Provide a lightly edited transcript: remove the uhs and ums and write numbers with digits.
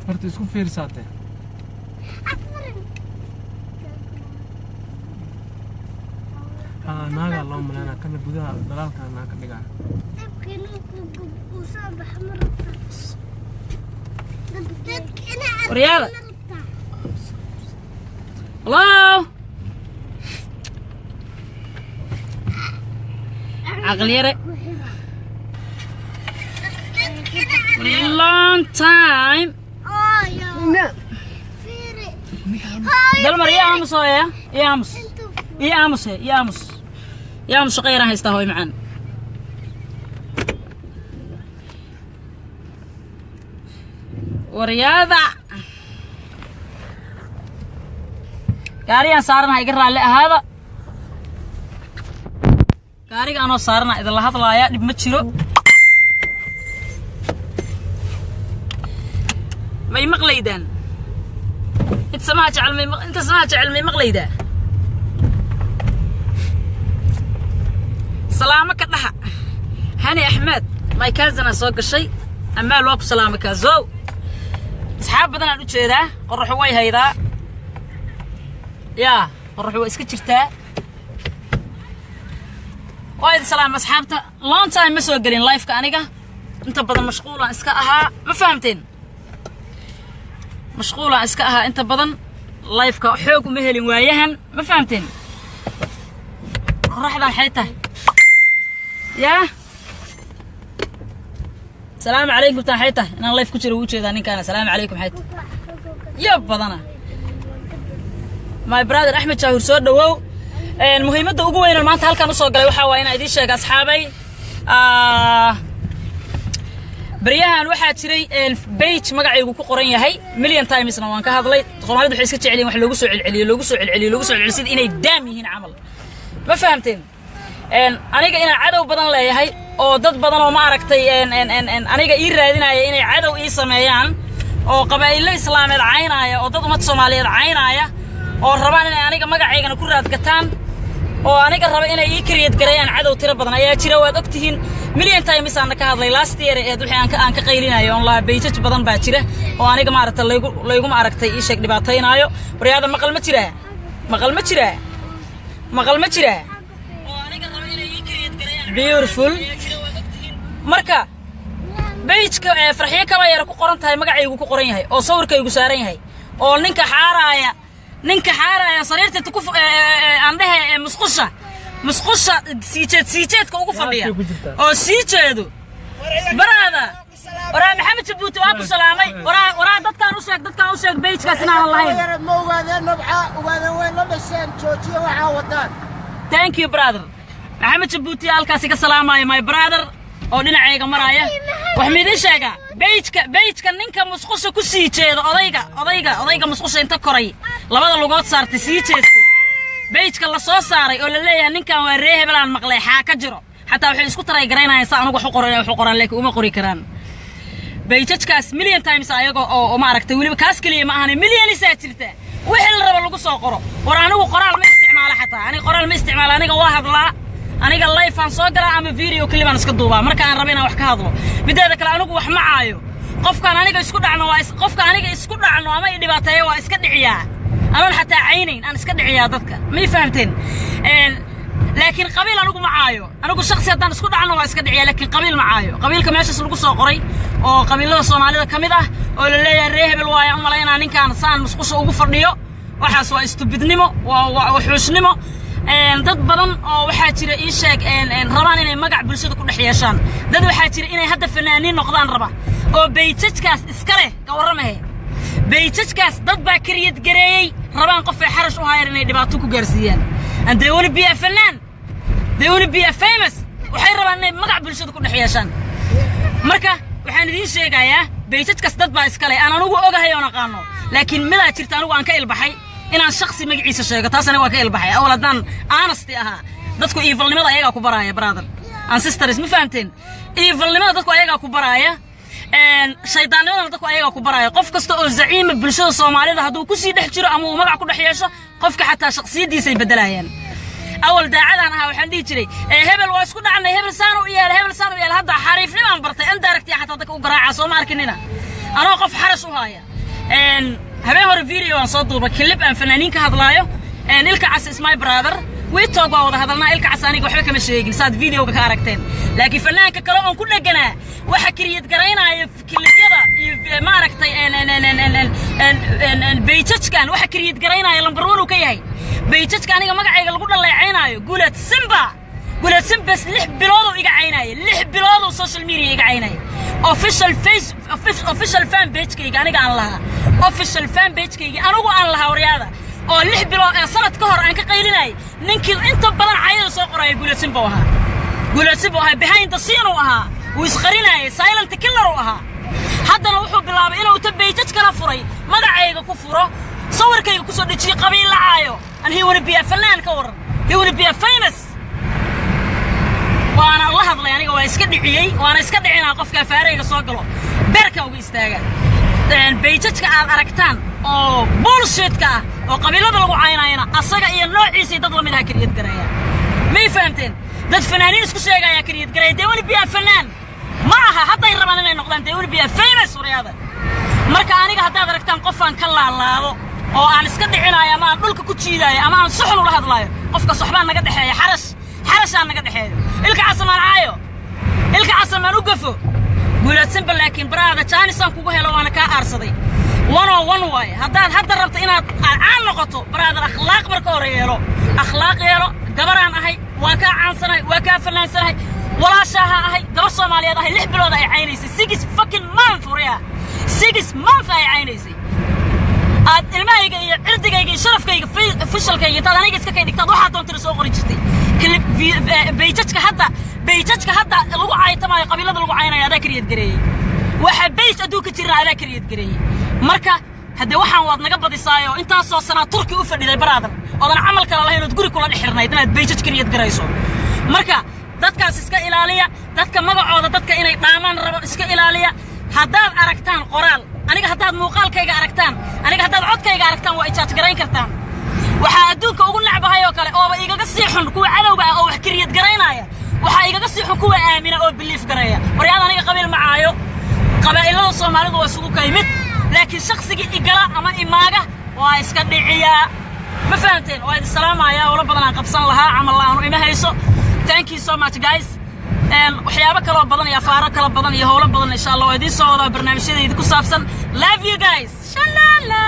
horta isku fiirsaatay naaga loo maleena kana gudaha dalaalka naaka dhigaa ورياضة الله عقليرة long time دلمر يا أمس يا أمس يا أمس يا أمس يا أمس غيرها يستهوي معنا ورياضة قاري صارنا يقرأ على هذا قاري أنا صارنا إذا الله هذا يا بمتشرو ما يمقليدان أنت سمعت علمي أنت سمعت علمي مقليدة سلامك الله هاني أحمد ما يكازنا سوق الشيء أما الوقت سلامك زو أصحاب بدنا نقول هذا قرحوا ويا هيدا يا قرحوا إسكتشرته وايد سلام أصحابته long time ما سوى قلين لايف كأنيقة أنت بدنا مشغولة إسكاها ما فهمتين مشغولة إسكاها أنت بدنا لايف كحوق مهلي وياهن ما فهمتين راح ذا حيته يا السلام عليكم تحيته أنا لايف كتير وجه ذا كان السلام عليكم حيته يب بدنا my brother أحمد شاهور سود وو المهمة ده أقوى إن المانت هالكانوا صقلوا وحاوين أيدي شيء أصحابي بريها الواحد شري بيت مقعي وكقرين هاي مليون تايمز نوان كهذا لي طبعا هذا حيسك عليه وح لوجسوا عليه لوجسوا عليه لوجسوا على السيد إنه دامي هنا عمل ما فهمتين أنا جا إن عدو بدن لا هاي أو ضد بدن وما عرفتي أنا جا إيرادنا إن عدو إيه سمايان أو قبائل الإسلام العينايا أو ضد الصومالية العينايا أو ربنا أنا جا مقعي أنا كرات قتان أو أنا جا ربنا يكريت قريان عدو ترى بدن يا ترى وأكتهين مليون تايمز أنا كهذا لاست يير يدل حين أنك قيلنا يوم لا بيتش بدن باتشرة وأنا جا ما عرفت لا يقوم عرفتي إيش شكل بعطينا أيو ورياضة مقل متشرة مقل متشرة مقل متشرة beautiful marka beejka farxiye kaba yar ku qoran tahay magacaygu ku qoran yahay oo sawirkaygu saaran yahay oo ninka xaaraya sariirta ku aan dhahay musqusha siijeedka ugu fadhiya oo siijeedo barada wara maxamed jabuuti waa ku salaamay wara dadkaan u sheeg beejkaas inaan lahayn ma ogaadeen nabca ogaadeen way la dhasheen joojiye waxa wadaan thank you brother محمد جبوتي الكاسي كسلام my brother أو دينا عيقا مرايا وحميدين شاقا بيتك نينكا مسخوشة كسي جيدو أضيقا مسخوشة انتا كوري لبدا لغوت سارتي سي جيستي بيتك اللي سو ساري أولا ليا نينكا واريه بلان مقلي حاكا جرو حتى وحي اسكو تراي قرينا يسا أنوغو حقوران ليك وما قوري كران بيتكاس مليون تايمس أيقو أو ماركتي ولي كاس كليه معاني مليون يساترته وحي الربا لغو سو قرو ورانوغو قرال ما استعماله حتى أنا قرال ما استعماله أنا واحد لا أنا قال لايف عن صقرة أما فيديو كل ما نسكتوبه مركا أنا ربينا وحكي هذا بدأ كلا أنا وح معايو قف كان أنا يسكت عنه قف كان أنا يسكت عنه أما يدي بعتيه ويسكت عياه أنا حتى عينين أنا سكت عياه ضدك ما فهمتين لكن قبيل أنا معايو أنا شخصي أنا سكت عنه ويسكت عياه لكن قبيل معايو قبيل كم يشوف لقوا صقري أو قبيل له صومالي كم ده ولا لا الرهب الواي أما لينا أنا كان صان مسقوش وقفر نيو وحاسوا يستبدنمو وحوشنمو dad badan oo waxa jira ii sheeg rabaan inay magac bulshada ku dhaxyeeshaan dad waxa jira inay hadda fanaaniin noqdaan raba oo beejadkaas iska leh ka warramay beejadkaas dad baa kariyad gareeyay rabaan qof ay xarash u hayr inay dhibaato ku gaarsiiyaan and they want to be a fanaan they want to be a famous waxay rabaan inay magac bulshada ku dhaxyeeshaan marka waxaan idin sheegayaa beejadkaas dad baa iska leh aan anigu ogahay oo naqaano laakiin mid jirta anigu aan ka ilbaxay inaan shakhsi magaciisa sheego taasina waa ka ilbaxay awladan honesty aha dadku evilnimada ayaga ku baraaya brother and sisters ma fahamteen evilnimada dadku ayaga ku baraaya shaydaannimada dadku ayaga ku baraaya qof kasta oo zaciim bulshada Soomaalida haduu ku sii dhex jiro ama uu magac ku dhex yeesho qofka xataa shakhsiyadiisa ay bedelayaan awal daacadan aha waxaan dhihi jiray hebel waa isku dhacnay hebel saan u yaal hadda xariifnimo aan bartay an daaragtay xataa dadka u garaaca soo ma arkinina anoo qof xarash u haaya habeen hore video aan soo duubay clip aan fanaaniinka hadlaayo ilka cas is my brother we talk waa wada hadalnaa ilka cas aniga waxba kama sheegin saad videoga ka aragteen laakiin fanaanka kale oo ku dhaganaa waxa kiriyad garaynaayo clipyada iyo ma aragtay beejajkan waxa kiriyad garaynaayo lambar 1 uu ka yahay beejajka aniga magacayga lagu dhaleecaynaayo Guulad Simba 6 bilood oo iga caynaayo 6 bilood oo social media iga caynaayo official fan page kayga aniga aan lahaa official fan page kayga anigu aan lahaa wariyada oo 6 bilood sanad ka hor aan ka qaylinay ninkii inta badan cayada soo qoray Guulad Simba ahaa behind the scene oo ahaa wuu isqarinay silent killer oo ahaa haddana wuxuu bilaabay inuu tabeejaj kala furay magacayga ku furo sawirkayga ku soo dhajiyo qabiil lacaayo and he would be a fanaan ka waran he would be a famous وانا الله هذا يعني هو يسكدعي وانا يسكدعينا قفكا فاريغا soo galo beerka ugu istaaga beejadka aad aragtaan oo bullshit-ka oo qabiilada lagu caynayna asaga iyo noociisa dad lamid ah kiriyad gareeya ma fahamteen dad fanaaniin isku sheegaya kiriyad gareeya deewani biya fanaan ma aha hadday rabaan inay noqdaan deewani biya famous wariyada marka aniga haddaad aragtaan qof aan ka laalaado oo aan iska dhicinayo ama aan dhulka ku jiidayo ama aan suxul ula hadlayo qofka saxbaan naga dhaxeeya xarashaan naga dhaxeeyo ilka casamaan caayo ilka casamaan u gafo Guulad Simba laakiin baraada jaanisaan kugu helo waana ka aarsaday 101 way hadda rabto inaad aan noqoto baraada akhlaaq marka hore yeelo akhlaaq yeelo gabaraan ahay waa ka caansanahay waa ka fanaansanay walaashaha ahay gabar Soomaaliyeed ahay 6 bilood ay caynaysay 6 fucking months wariya 6 months ay caynaysay aad ilmahayga iyo cirdigayga iyo sharafkayga officialkayga taad aniga iska kay dhigtaad waxa doonto soo qori jirtay beejajka hadda lagu caaytamayo qabiilada lagu caynaayo adaa kiriyad gareeyay waxa beej adduunka jirna adaa kiriyad gareeyay marka hadda waxaan waad naga badisaayo intaas soo sana Turki u fadhiday brother odan amal kala lahayn oo guri kula dhixirnayd inaad beejaj kiriyad gareyso marka dadkaas iska ilaaliya dadka magacooda dadka inay dhaamaan rabo iska ilaaliya haddaad aragtaan qoraal aniga haddaad muuqaalkayga aragtaan aniga haddaad codkayga aragtaan waa ijaaj garayn kartaan waxa adduunka ugu nacbahay oo kale oo igaga sii xun kuwa cadawga oo wax kiriyad garaynaya waxa igaga sii xun kuwa aamina oo belief gareeya wariyada aniga qabiil macaayo qabaa'ilada Soomaalidu waa isugu kaymid laakiin shakhsiga igala ama imaaga waa iska dhiciya ma fahanteen waa idin salaamaya wala badan aan qabsan lahaa amal aan ima hayso thank you so much guys waxyaabo kale oo badan iyo faaro kale badan iyo hawlo badan insha Allah waa idin soo wada barnaamijyada idin ku saabsan love you guys shalala